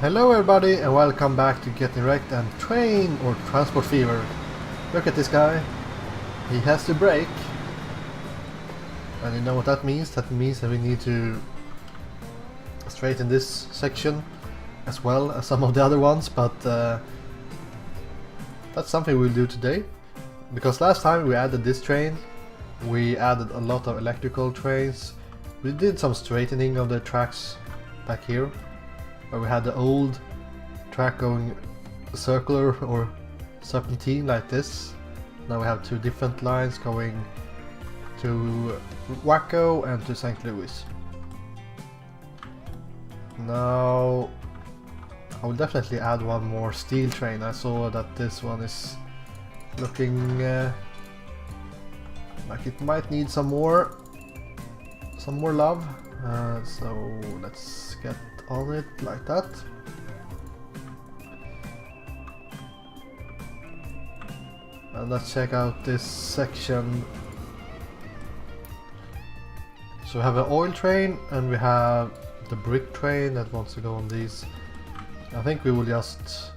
Hello everybody and welcome back to Getting Wrecked and Train or Transport Fever. Look at this guy. He has to brake. And you know what that means? That means that we need to straighten this section as well as some of the other ones, but that's something we'll do today. Because last time we added this train, we added a lot of electrical trains. We did some straightening of the tracks back here, where we had the old track going circular or serpentine like this. Now we have two different lines going to Waco and to St. Louis. Now I will definitely add one more steel train. I saw that this one is looking like it might need some more love. So let's get on it like that. And let's check out this section. So we have an oil train and we have the brick train that wants to go on these. I think we will just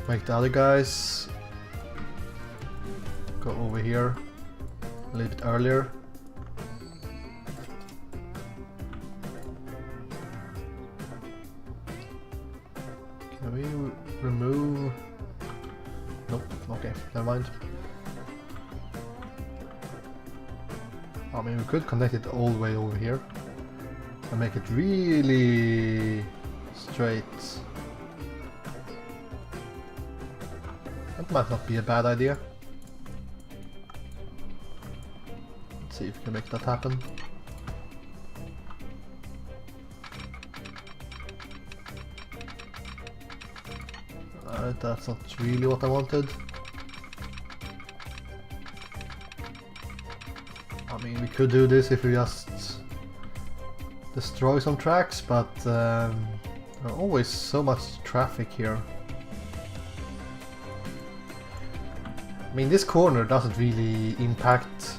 make the other guys go over here a little bit earlier. Can we remove? Nope, okay, never mind. I mean, we could connect it all the way over here and make it really straight. That might not be a bad idea. Let's see if we can make that happen. That's not really what I wanted. I mean, we could do this if we just destroy some tracks, but there are always so much traffic here. I mean, this corner doesn't really impact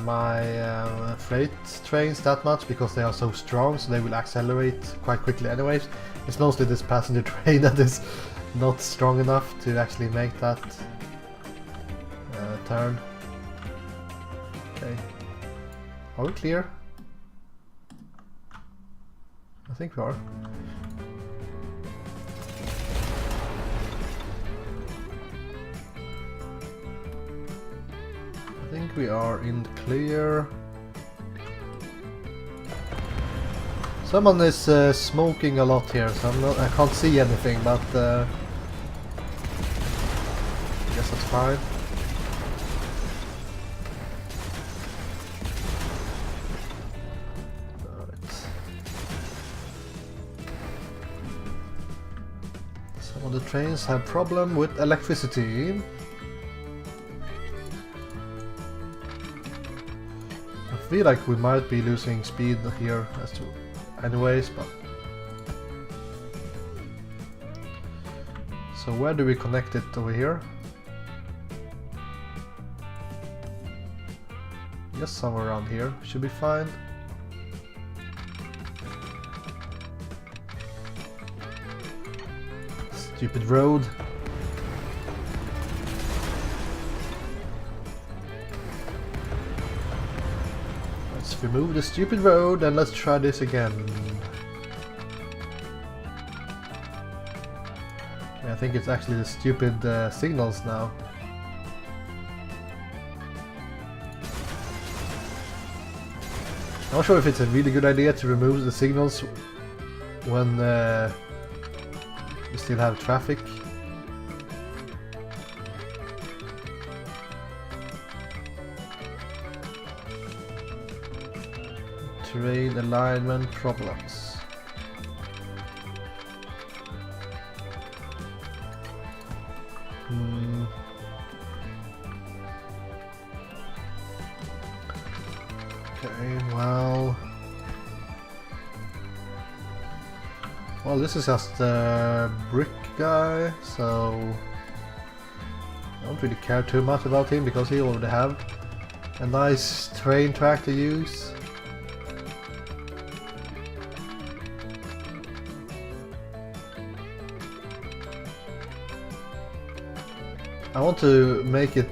my freight trains that much because they are so strong, so they will accelerate quite quickly anyways. It's mostly this passenger train that is not strong enough to actually make that turn. Okay, are we clear? I think we are. I think we are in the clear. Someone is smoking a lot here, so I can't see anything, but I guess that's fine. Alright. Some of the trains have problem with electricity. I feel like we might be losing speed here as to anyways, but so where do we connect it over here? Just somewhere around here should be fine. Stupid road. Let's remove the stupid road and let's try this again. I think it's actually the stupid signals now. I'm not sure if it's a really good idea to remove the signals when we still have traffic. Terrain alignment problems. Okay, well, this is just a brick guy, so I don't really care too much about him because he already have a nice train track to use. I want to make it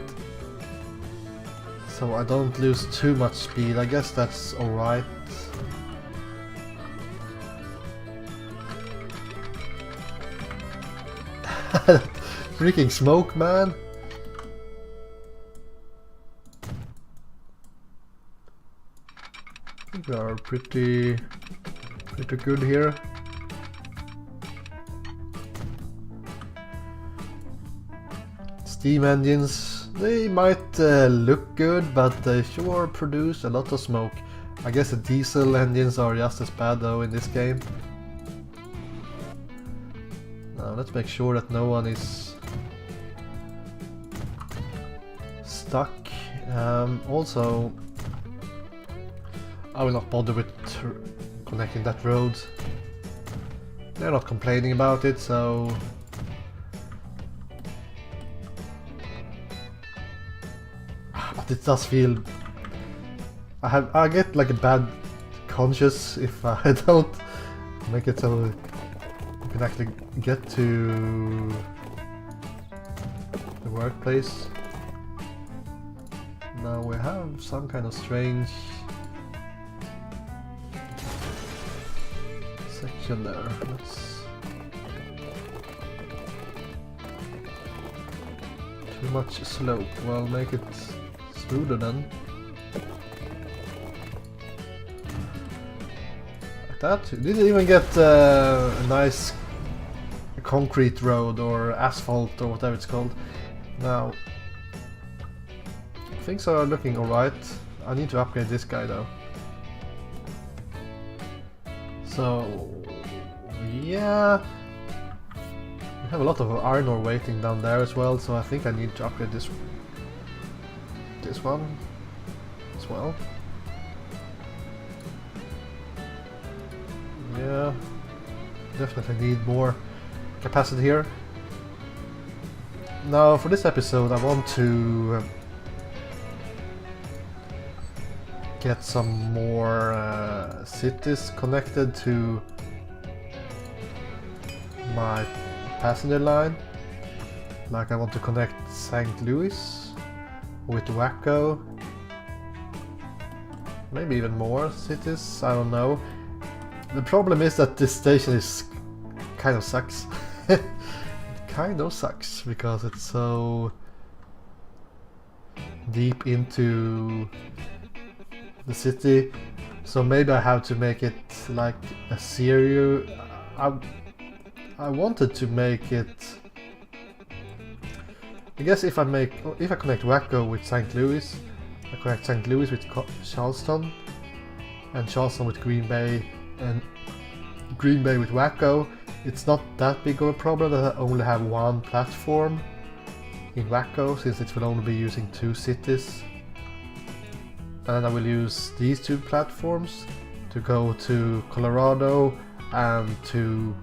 so I don't lose too much speed. I guess that's alright. Freaking smoke, man! I think we are pretty good here. Steam engines, they might look good, but they sure produce a lot of smoke. I guess the diesel engines are just as bad though in this game. Now let's make sure that no one is stuck. Also, I will not bother with connecting that road. They're not complaining about it, so but it does feel I get like a bad conscience if I don't make it so you can actually get to the workplace. Now we have some kind of strange section there. Let's too much slope. Well, make it smoother then. Like that. You didn't even get a nice concrete road or asphalt or whatever it's called. Now things are looking alright. I need to upgrade this guy though. So yeah, we have a lot of iron ore waiting down there as well, so I think I need to upgrade this one as well. Yeah, definitely need more capacity here. Now for this episode I want to get some more cities connected to my passenger line. Like I want to connect St. Louis with Waco, maybe even more cities, I don't know. The problem is that this station is kind of sucks. It kind of sucks because it's so deep into the city, so maybe I have to make it like a series. I wanted to make it, I guess if I connect Waco with St. Louis, I connect St. Louis with Charleston, and Charleston with Green Bay, and Green Bay with Waco, it's not that big of a problem that I only have one platform in Waco, since it will only be using 2 cities. And I will use these 2 platforms to go to Colorado and to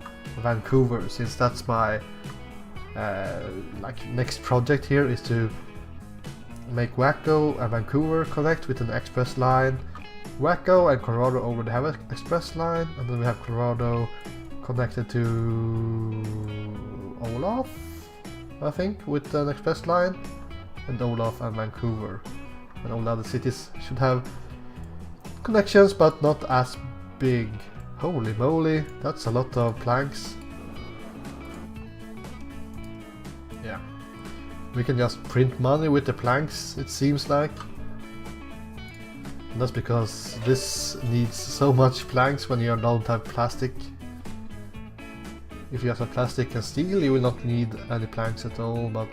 Vancouver, since that's my like next project here is to make Waco and Vancouver connect with an express line. Waco and Colorado already have an express line, and then we have Colorado connected to Olaf, I think, with an express line, and Olaf and Vancouver. And all the other cities should have connections, but not as big. Holy moly, that's a lot of planks. Yeah, we can just print money with the planks, it seems like. And that's because this needs so much planks when you don't have plastic. If you just have plastic and steel, you will not need any planks at all, but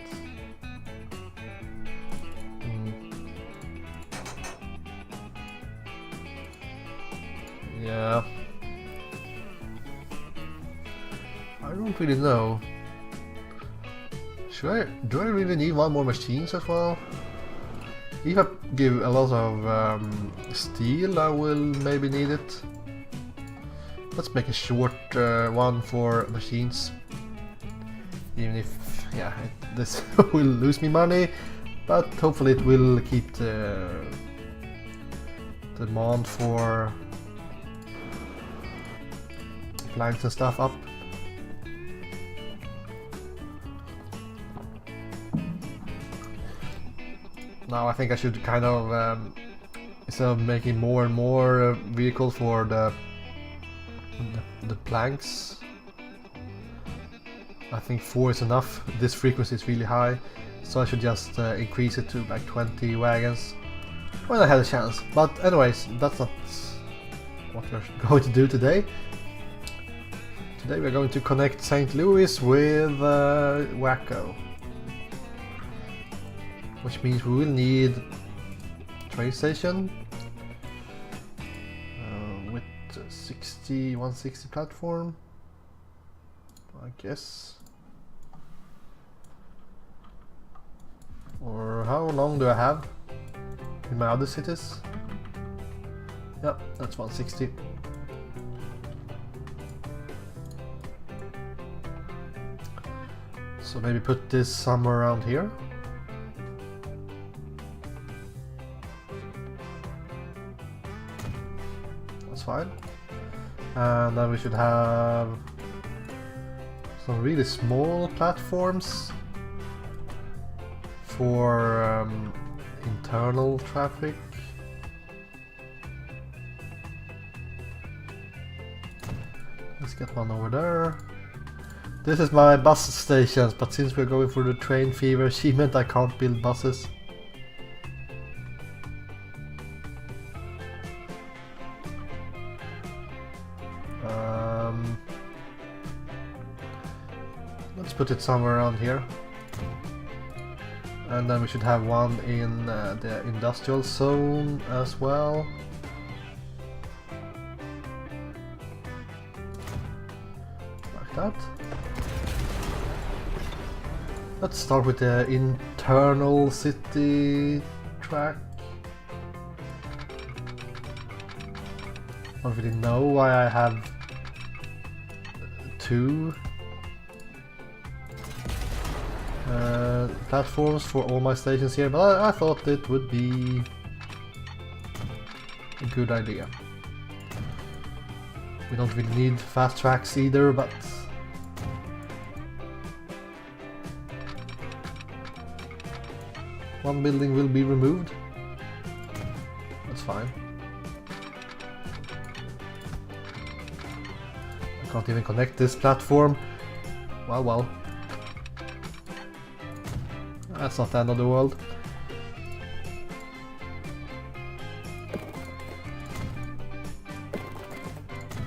yeah, I don't really know. Do I really need one more machines as well? If I give a lot of steel, I will maybe need it. Let's make a short one for machines. Even if, yeah, this will lose me money, but hopefully it will keep the demand for planks and stuff up. Now I think I should kind of, instead of making more and more vehicles for the planks, I think 4 is enough. This frequency is really high, so I should just increase it to like 20 wagons when I had a chance. But anyways, that's not what we're going to do today. Today we're going to connect St. Louis with Waco, which means we will need a train station with 160 platform, I guess. Or how long do I have in my other cities? Yep, that's 160. So maybe put this somewhere around here. That's fine. And then we should have some really small platforms for internal traffic. Let's get one over there. This is my bus stations, but since we're going for the train fever achievement, I can't build buses. Let's put it somewhere around here. And then we should have one in the industrial zone as well. Like that. Let's start with the internal city track. I don't really know why I have 2 platforms for all my stations here, but I thought it would be a good idea. We don't really need fast tracks either, but one building will be removed. That's fine. I can't even connect this platform. Well. That's not the end of the world.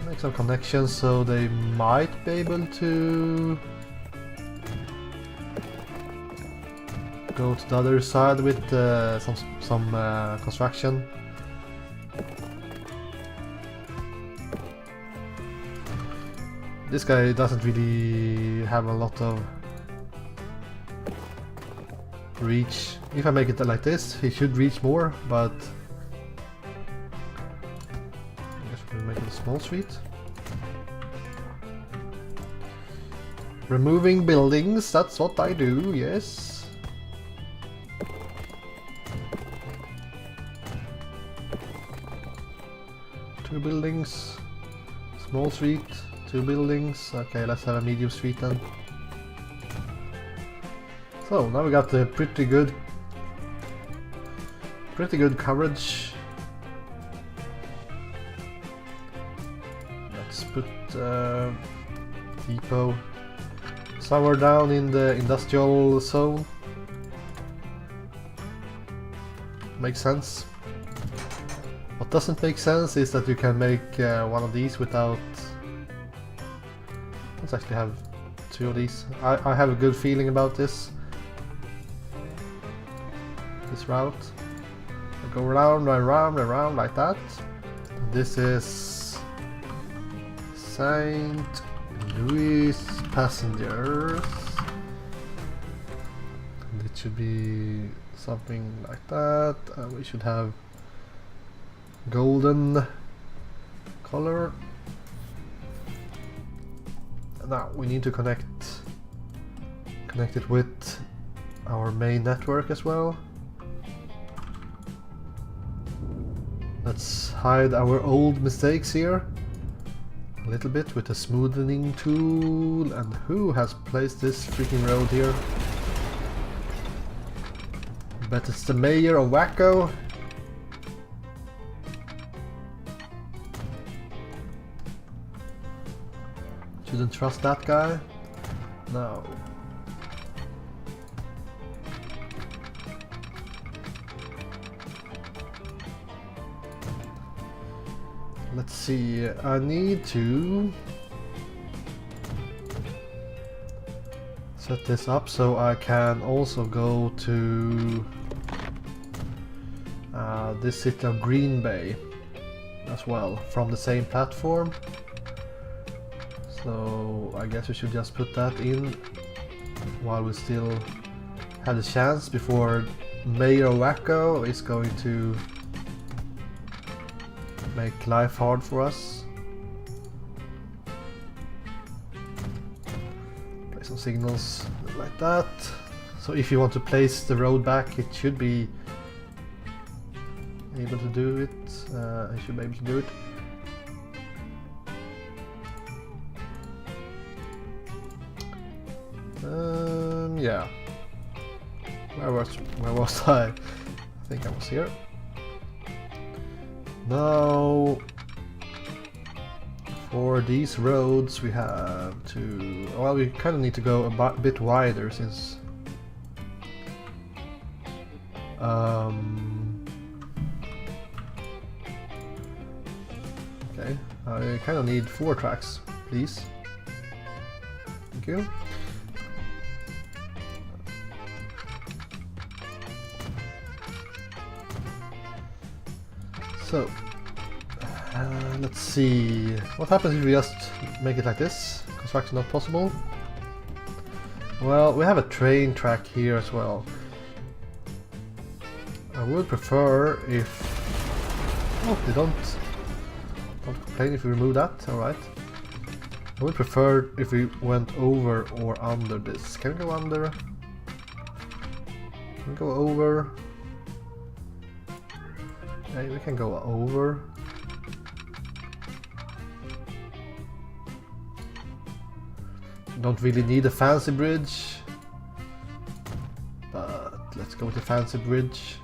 Make some connections so they might be able to go to the other side with some construction. This guy doesn't really have a lot of reach. If I make it like this, he should reach more, but I guess we'll make it a small street. Removing buildings, that's what I do, yes. Two buildings, small street, 2 buildings. Okay, let's have a medium street then. So now we got the pretty good coverage. Let's put depot somewhere down in the industrial zone. Makes sense. What doesn't make sense is that you can make one of these without. Let's actually have 2 of these. I have a good feeling about this. This route. I go round and round and round like that. This is St. Louis passengers. And it should be something like that. We should have golden color. Now we need to connect it with our main network as well. Let's hide our old mistakes here a little bit with a smoothing tool. And who has placed this freaking road here? bet it's the mayor of Wacko. Shouldn't trust that guy. No. Let's see, I need to set this up so I can also go to this city of Green Bay as well from the same platform. So I guess we should just put that in while we still have the chance before Mayor Wacko is going to make life hard for us. Place some signals like that. So if you want to place the road back, it should be able to do it. I should be able to do it. Yeah. Where was I? I think I was here. Now, for these roads we have to... Well, we kind of need to go a bit wider since... Okay, I kind of need 4 tracks, please. Thank you. So, let's see, what happens if we just make it like this? Construction not possible? Well, we have a train track here as well. I would prefer if... Oh, they don't complain if we remove that, alright. I would prefer if we went over or under this. Can we go under? Can we go over? Okay, we can go over. Don't really need a fancy bridge, but let's go with the fancy bridge.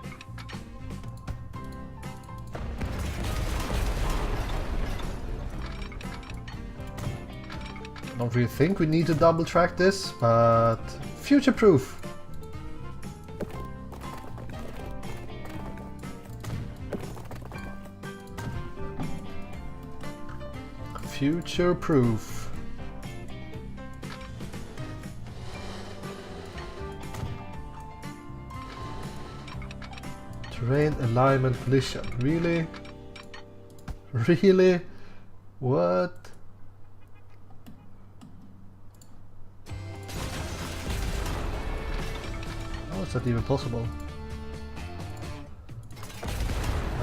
Don't really think we need to double track this, but future proof. Future proof. Terrain alignment collision. Really? Really? What? How is that even possible?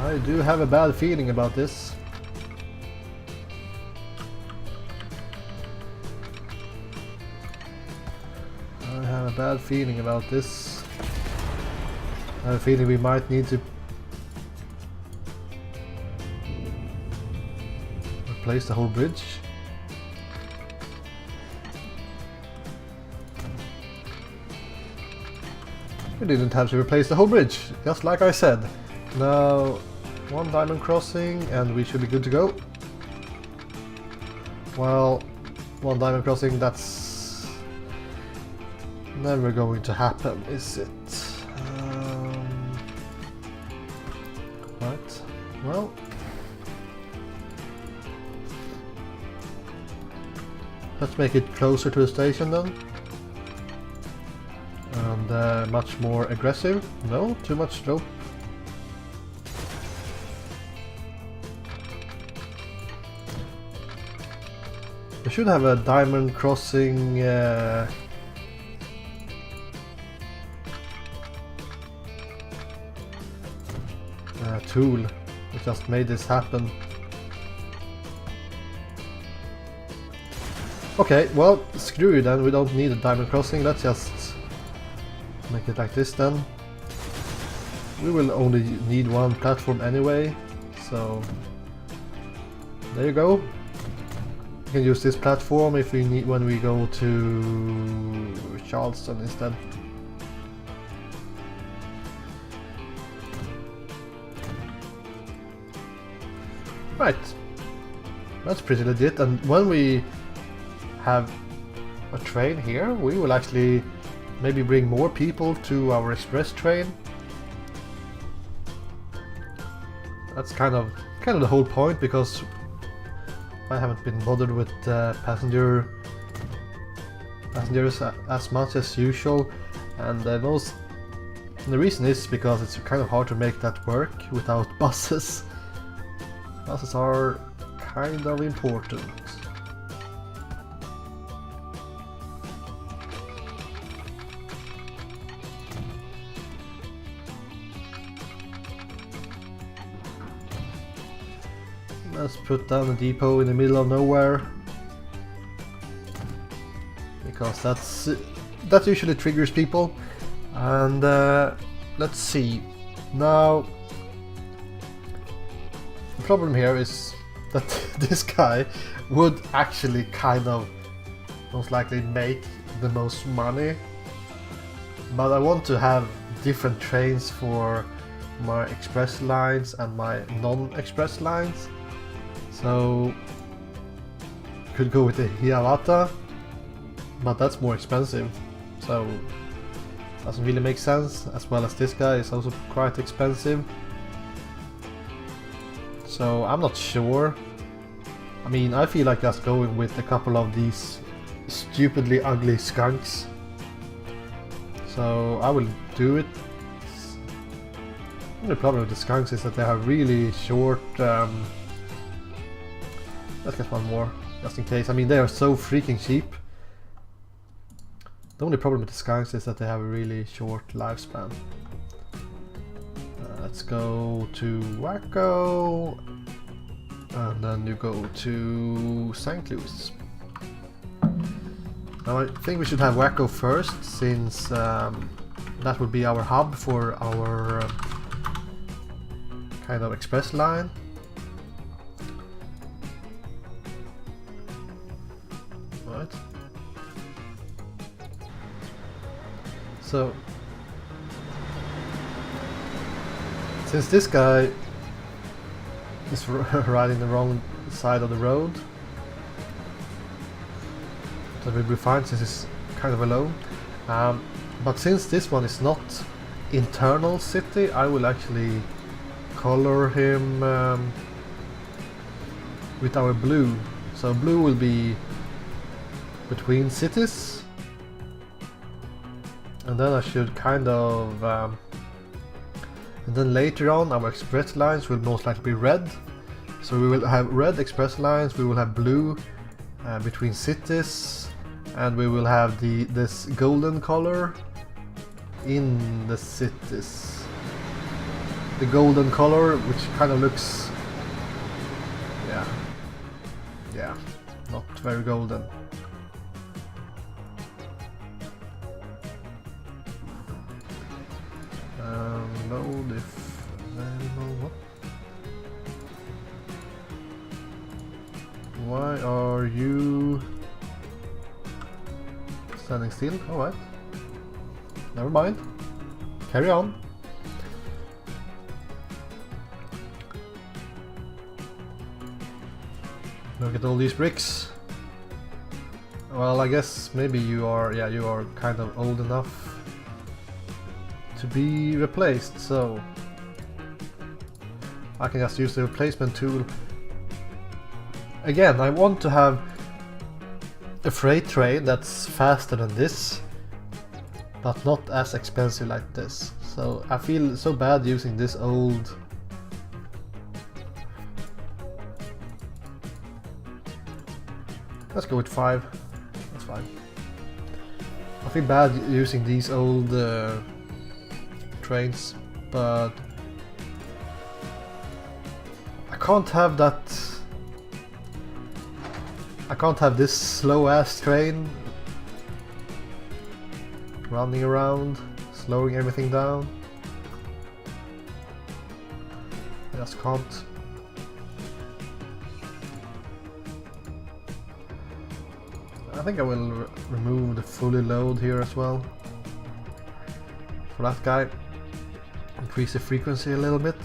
I do have a bad feeling about this. Bad feeling about this. I have a feeling we might need to replace the whole bridge. We didn't have to replace the whole bridge, just like I said. Now, 1 diamond crossing and we should be good to go. Well, 1 diamond crossing, that's never going to happen, is it? Right, well. Let's make it closer to the station then. And much more aggressive. No, too much rope. We should have a diamond crossing tool that just made this happen. Okay, well, screw you then, we don't need a diamond crossing, let's just make it like this then. We will only need 1 platform anyway, so there you go. We can use this platform if we need when we go to Charleston instead. Right. That's pretty legit, and when we have a train here, we will actually maybe bring more people to our express train. That's kind of the whole point, because I haven't been bothered with passengers as much as usual, and the reason is because it's kind of hard to make that work without buses. Buses are kind of important. Let's put down a depot in the middle of nowhere, because that usually triggers people. And let's see. Now, the problem here is that this guy would actually kind of most likely make the most money, but I want to have different trains for my express lines and my non-express lines. So could go with the Hiawatha, but that's more expensive, so doesn't really make sense, as well as this guy is also quite expensive. So I'm not sure. I mean, I feel like just going with a couple of these stupidly ugly skunks. So I will do it. The only problem with the skunks is that they have really short... let's get one more, just in case. I mean, they are so freaking cheap. The only problem with the skunks is that they have a really short lifespan. Let's go to Waco, and then you go to St. Louis. Now I think we should have Waco first, since that would be our hub for our kind of express line. Right. So, since this guy is riding the wrong side of the road, that will be fine since it's kind of alone. But since this one is not internal city, I will actually color him with our blue. So blue will be between cities. And then I should kind of... and then later on our express lines will most likely be red. So we will have red express lines, we will have blue between cities, and we will have this golden color in the cities. The golden color, which kind of looks... yeah, not very golden. Load if available. Why are you standing still? Alright. Never mind. Carry on. Look at all these bricks. Well, I guess maybe you are kind of old enough to be replaced, so I can just use the replacement tool. Again, I want to have a freight train that's faster than this, but not as expensive like this. So I feel so bad using this old... Let's go with 5. That's fine. I feel bad using these old trains, but I can't have that. I can't have this slow ass train running around, slowing everything down. I just can't. I think I will remove the fully load here as well for that guy. Increase the frequency a little bit.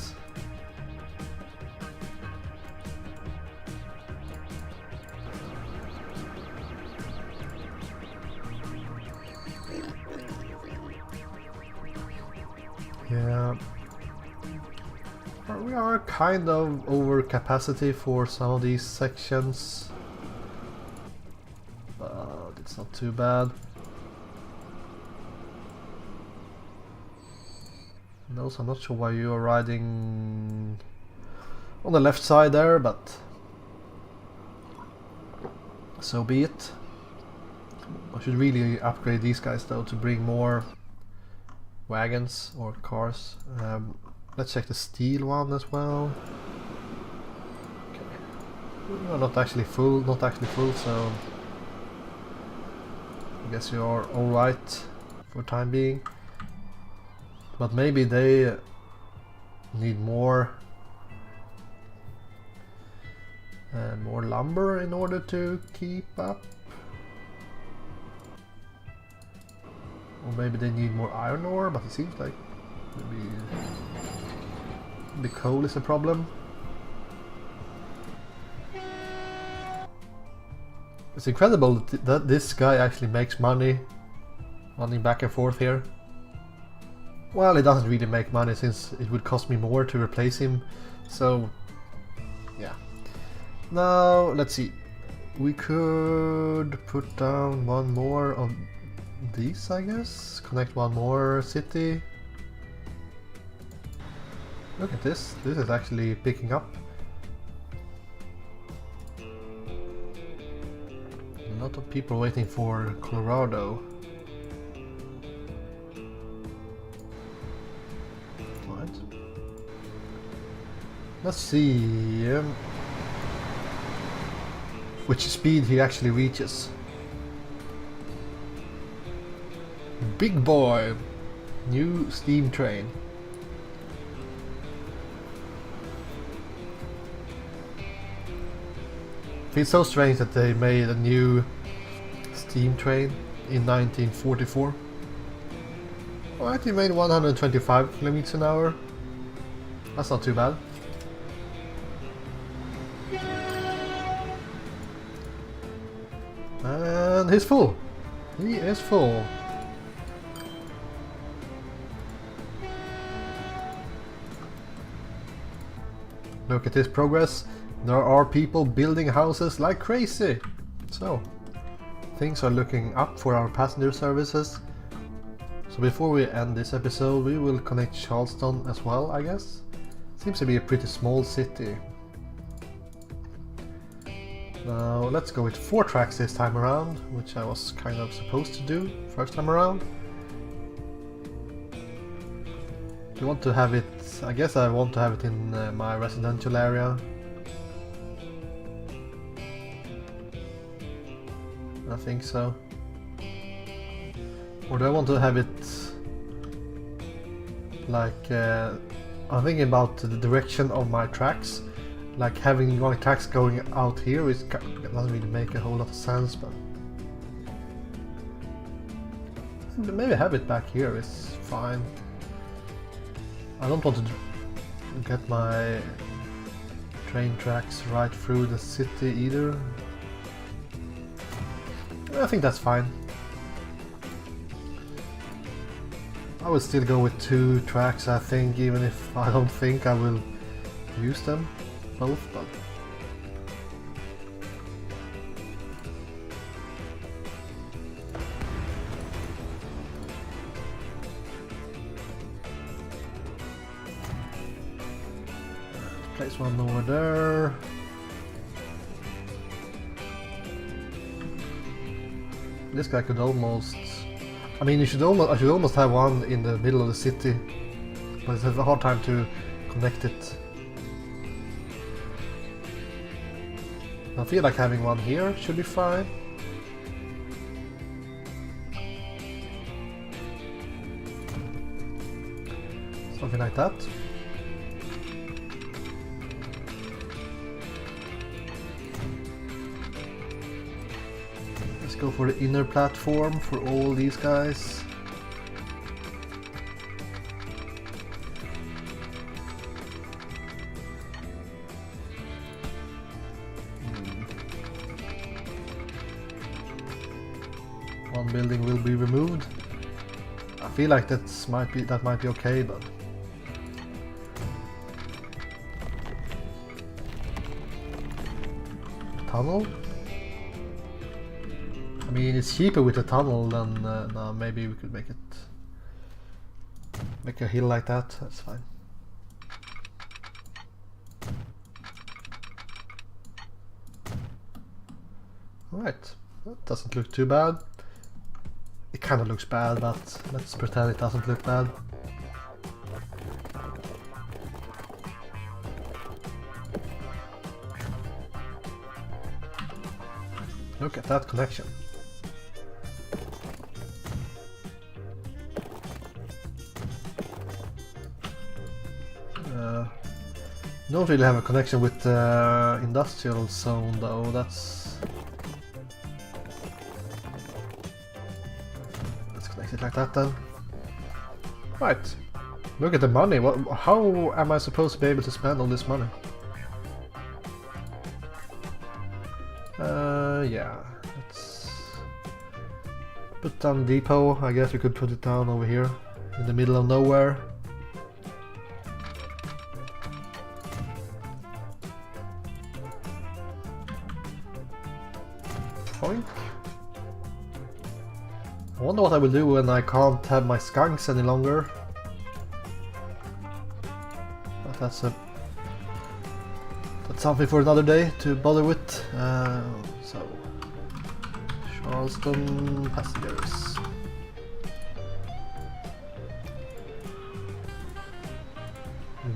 Yeah. We are kind of over capacity for some of these sections. But it's not too bad. No, so I'm not sure why you are riding on the left side there, but so be it. I should really upgrade these guys though to bring more wagons or cars. Let's check the steel one as well. Okay. You're not actually full, so I guess you are alright for time being. But maybe they need more lumber in order to keep up. Or maybe they need more iron ore, but it seems like maybe the coal is a problem. It's incredible that this guy actually makes money running back and forth here. Well, it doesn't really make money since it would cost me more to replace him, so yeah. Now, let's see. We could put down one more on these, I guess. Connect one more city. Look at this. This is actually picking up. A lot of people waiting for Colorado. Right. Let's see which speed he actually reaches. Big boy! New steam train. Feels so strange that they made a new steam train in 1944. Alright, he made 125 kilometers an hour. That's not too bad. And he's full. He is full. Look at this progress. There are people building houses like crazy. So, things are looking up for our passenger services. So before we end this episode, we will connect Charleston as well, I guess. Seems to be a pretty small city. Now let's go with 4 tracks this time around, which I was kind of supposed to do first time around. Do you want to have it? I guess I want to have it in my residential area. I think so. Or do I want to have it like I'm thinking about the direction of my tracks. Like having my tracks going out here it doesn't really make a whole lot of sense, but maybe have it back here is fine. I don't want to get my train tracks right through the city either. I think that's fine. I would still go with 2 tracks, I think, even if I don't think I will use them both, but place one over there. This guy could almost, I mean, I should almost have one in the middle of the city, but it's a hard time to connect it. I feel like having one here should be fine. Something like that. Let's go for the inner platform for all these guys. One building will be removed. I feel like that might be okay, but tunnel? I mean, it's cheaper with a tunnel than... no, maybe we could make a hill like that. That's fine. Alright, that doesn't look too bad. It kind of looks bad, but let's pretend it doesn't look bad. Look at that connection. Don't really have a connection with the industrial zone though, Let's connect it like that then. Right. Look at the money. How am I supposed to be able to spend all this money? Yeah. Let's put down depot. I guess we could put it down over here in the middle of nowhere. Point. I wonder what I will do when I can't have my skunks any longer. But that's something for another day to bother with. So, Charleston passengers.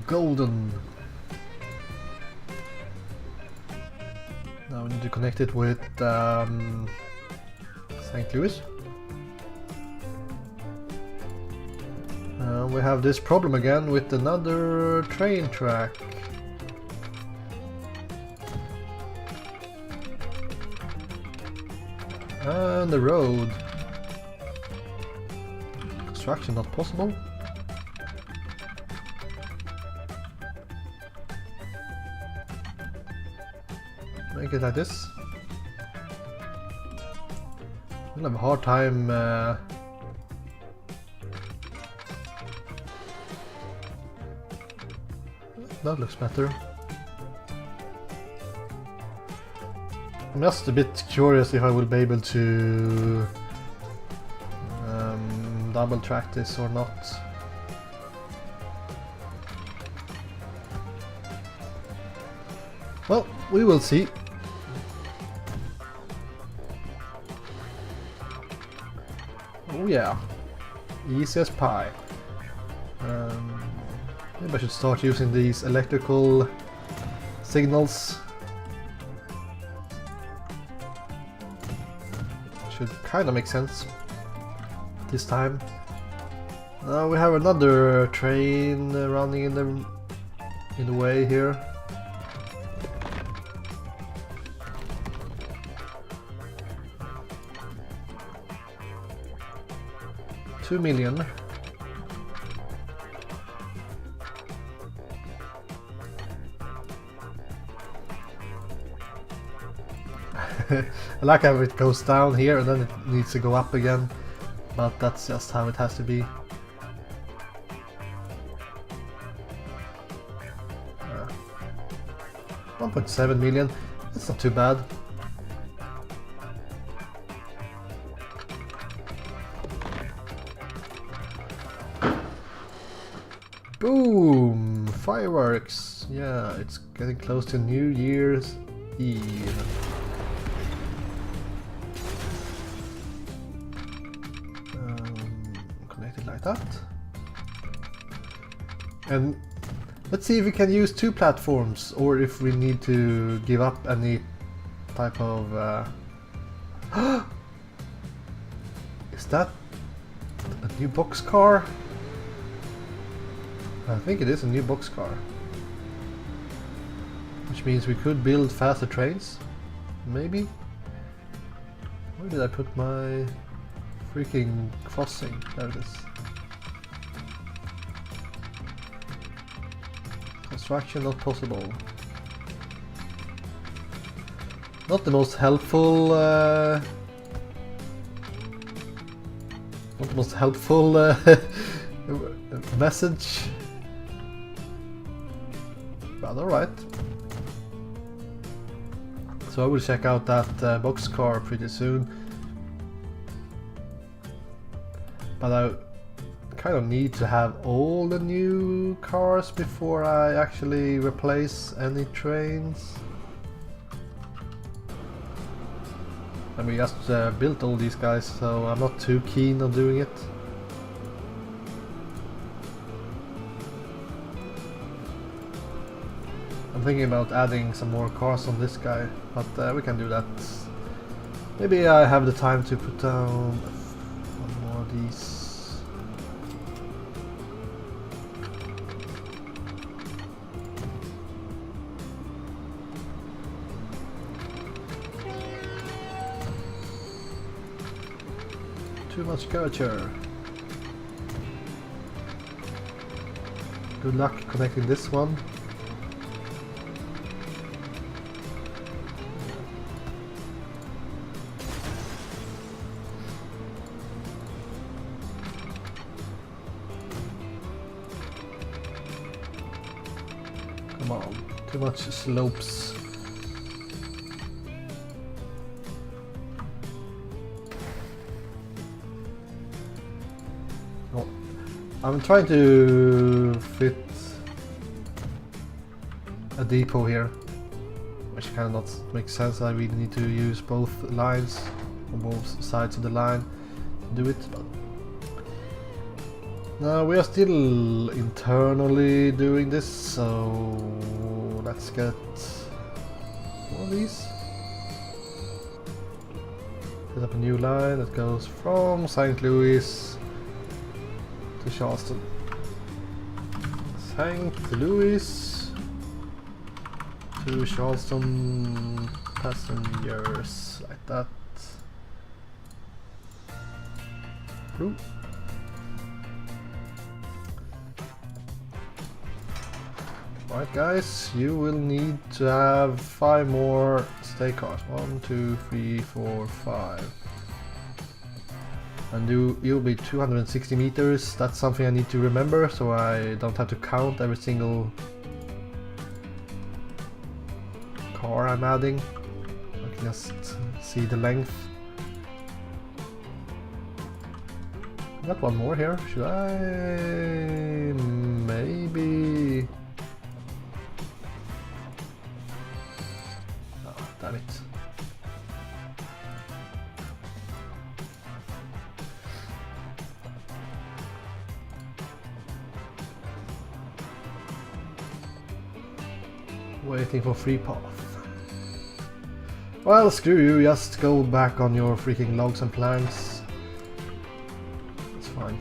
Golden. Now we need to connect it with St. Louis. We have this problem again with another train track. And the road. Construction not possible. Make it like this. We'll have a hard time that looks better. I'm just a bit curious if I will be able to double track this or not. Well, we will see. Oh yeah, easy as pie. Maybe I should start using these electrical signals. Should kind of make sense this time. Now we have another train running in the way here. $2 million. I like how it goes down here and then it needs to go up again, but that's just how it has to be. 1.7 million, that's not too bad. Boom! Fireworks! Yeah, it's getting close to New Year's Eve. Connect it like that. And let's see if we can use two platforms or if we need to give up any type of... Is that a new boxcar? I think it is a new boxcar. Which means we could build faster trains. Maybe? Where did I put my freaking crossing? There it is. Construction not possible. Not the most helpful message. But alright. So I will check out that boxcar pretty soon. But I kind of need to have all the new cars before I actually replace any trains. And we just built all these guys, so I'm not too keen on doing it. I'm thinking about adding some more cars on this guy, but we can do that. Maybe I have the time to put down one more of these. Too much curvature. Good luck connecting this one. Come on, too much slopes. Oh, I'm trying to fit a depot here, which kind of not makes sense. I really need to use both lines on both sides of the line to do it. But no, we are still internally doing this, so let's get one of these. Set up a new line that goes from St. Louis to Charleston. St. Louis to Charleston passengers, like that. Blue. Alright guys, you will need to have 5 more stake cars. 1, 2, 3, 4, 5. And you'll be 260 meters. That's something I need to remember, so I don't have to count every single car I'm adding. I can just see the length. Got one more here. Should I maybe? Damn it. Waiting for free path. Well, screw you, just go back on your freaking logs and planks. It's fine.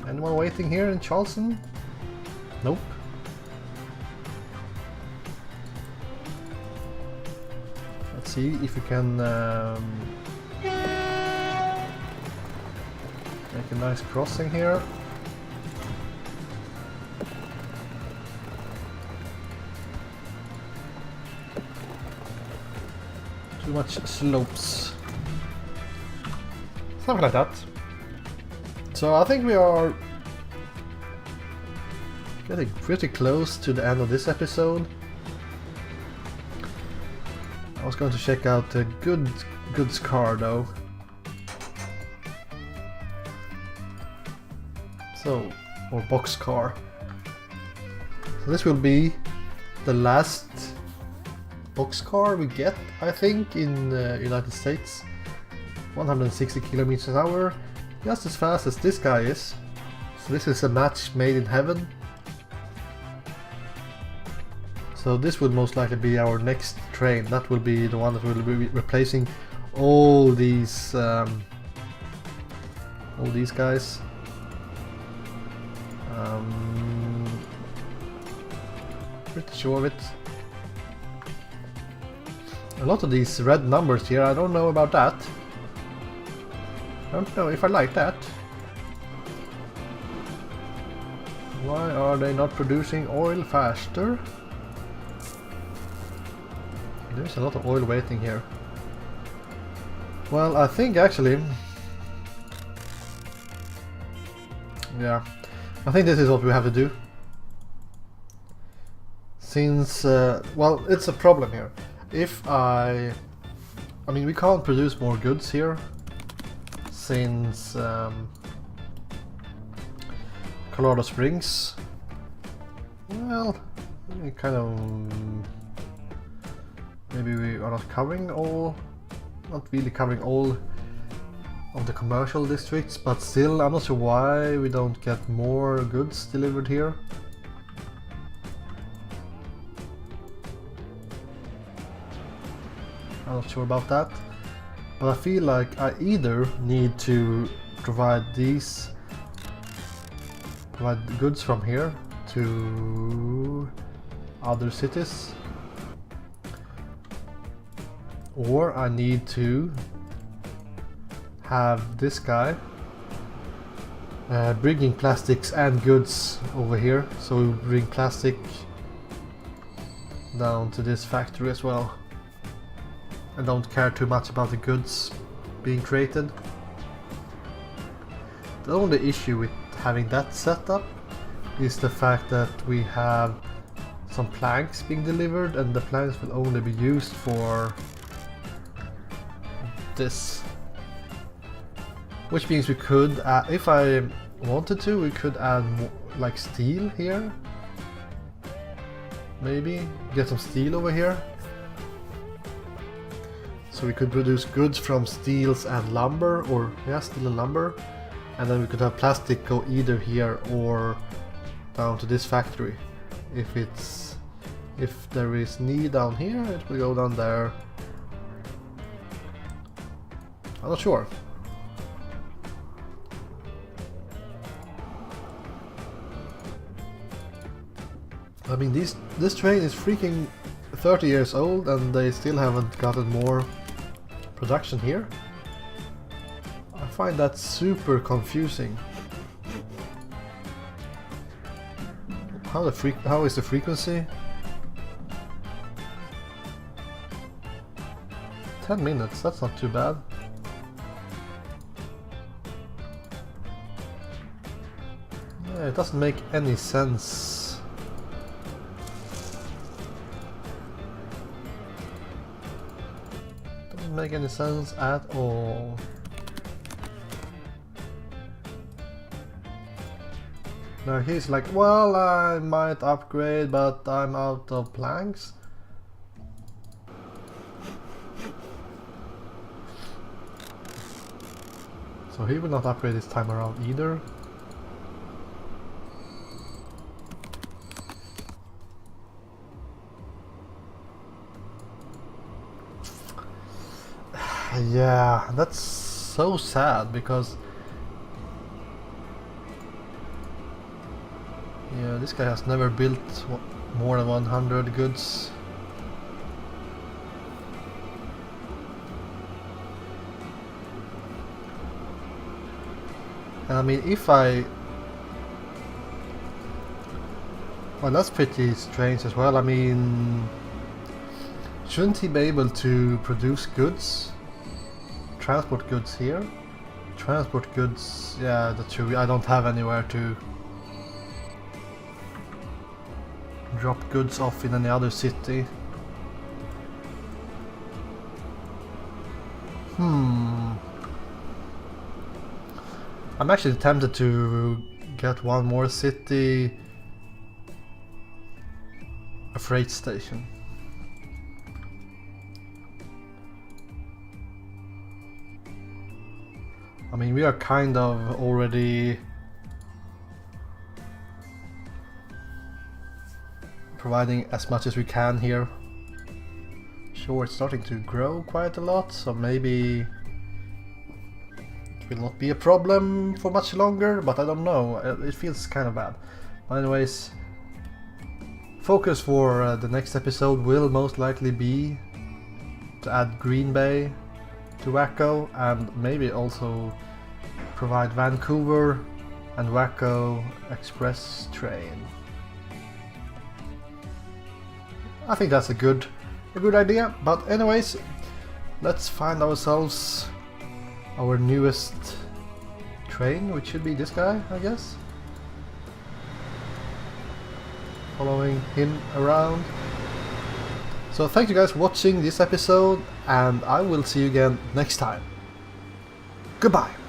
Anyone waiting here in Charleston? Nope. Let's see if we can make a nice crossing here. Too much slopes. Something like that. So I think we are getting pretty close to the end of this episode. I was going to check out the goods car though. So, or box car. So this will be the last box car we get, I think, in the United States. 160 kilometers an hour, just as fast as this guy is. So this is a match made in heaven. So this will most likely be our next train. That will be the one that will be replacing all these guys. Pretty sure of it. A lot of these red numbers here, I don't know about that. I don't know if I like that. Why are they not producing oil faster? There's a lot of oil waiting here. Well, I think actually... yeah, I think this is what we have to do. Since, well, it's a problem here. If I mean, we can't produce more goods here, since Colorado Springs, well, kind of, maybe we are not covering all, not really covering all of the commercial districts, but still, I'm not sure why we don't get more goods delivered here. I'm not sure about that, but I feel like I either need to provide goods from here to other cities, or I need to have this guy bringing plastics and goods over here, so we bring plastic down to this factory as well. I don't care too much about the goods being created. The only issue with having that set up is the fact that we have some planks being delivered, and the planks will only be used for this. Which means we could, if I wanted to, we could add more, like steel here. Maybe get some steel over here. So we could produce goods from steels and lumber, or yeah, steel and lumber, and then we could have plastic go either here or down to this factory. If there is need down here, it will go down there. I'm not sure. I mean, this train is freaking 30 years old and they still haven't gotten more production here. I find that super confusing. How is the frequency? 10 minutes, that's not too bad. Yeah, it doesn't make any sense. Make any sense at all. Now he's like, well, I might upgrade, but I'm out of planks. So he will not upgrade this time around either. Yeah, that's so sad, because yeah, this guy has never built more than 100 goods. And I mean, well, that's pretty strange as well. I mean, shouldn't he be able to produce goods? Transport goods here? Transport goods, yeah, that's true. I don't have anywhere to drop goods off in any other city. I'm actually tempted to get one more city a freight station. I mean, we are kind of already providing as much as we can here. Sure, it's starting to grow quite a lot, so maybe it will not be a problem for much longer, but I don't know, it feels kind of bad. But anyways, focus for the next episode will most likely be to add Green Bay to Waco, and maybe also provide Vancouver and Waco express train. I think that's a good idea. But anyways, let's find ourselves our newest train, which should be this guy, I guess. following him around. So thank you guys for watching this episode, and I will see you again next time. Goodbye!